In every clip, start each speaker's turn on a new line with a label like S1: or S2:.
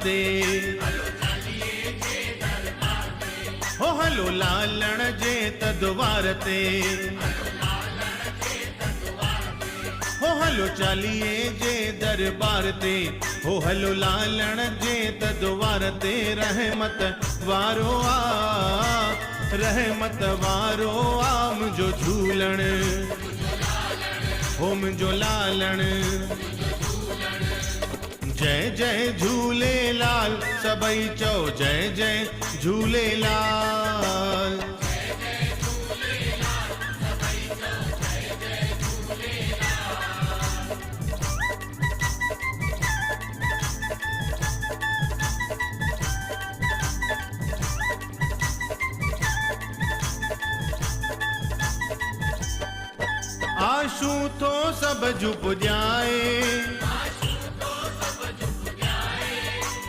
S1: ते। हो हलो लालण जे त द्वार ते। हो हलो चालीहे जे दरबार ते। हो हलो लालण जे त द्वार ते। रहमत वारो आ, रहमत वारो आ मुंहिंजो झूलण, हो मुंहिंजो लालण। जय जय झूलेलाल सभई चओ जय जय झूलेलाल। आशू थो सब जु पुॼाए,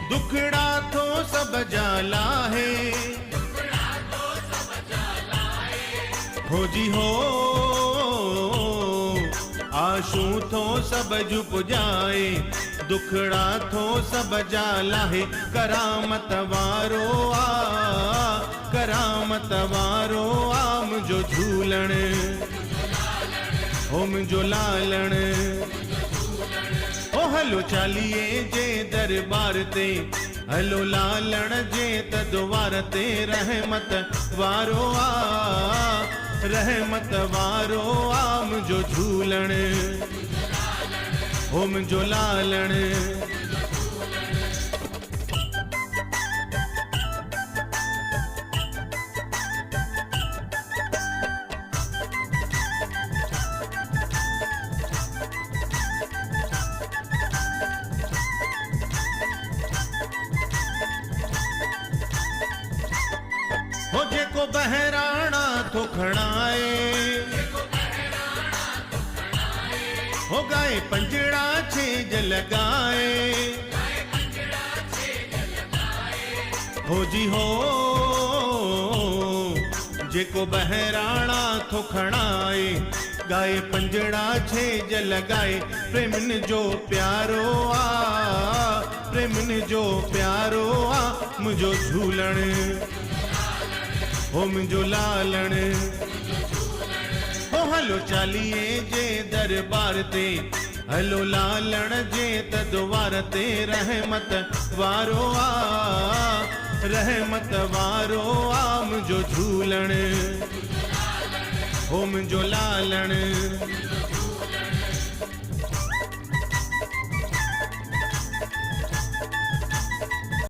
S1: दुखड़ा थो सब जा लाहे। हो जी हो आशू थो सब जु पुॼाए, दुखड़ा थो सब जा लाहे। करामत वारो आ, करामत वारो आ मुंहिंजो झूलण, हो मुंहिंजो लालण। ओ हलो चालीहे जे दरबार ते, हलो लालण जे त द्वार ते। रहमत वारो आ, रहमत वारो आ मुंहिंजो झूलण, हो मुंहिंजो लालण। हो जेको बहराणा थो खणाए, हो गाए पंजड़ा छेज लगाए। हो जी हो जेको बहराणा थो खणाए, गाए पंजड़ा छेज लगाए। प्रेमन जो प्यारो आ, प्रेमन जो प्यारो आ मुंहिंजो झूलण, हो मुंहिंजो लालण। हो हलो चालीहे जे दरबार ते, हलो लालण जे त द्वार ते। रहमत वारो आ, रहमत वारो आ मुंहिंजो झूलण, हो मुंहिंजो लालण।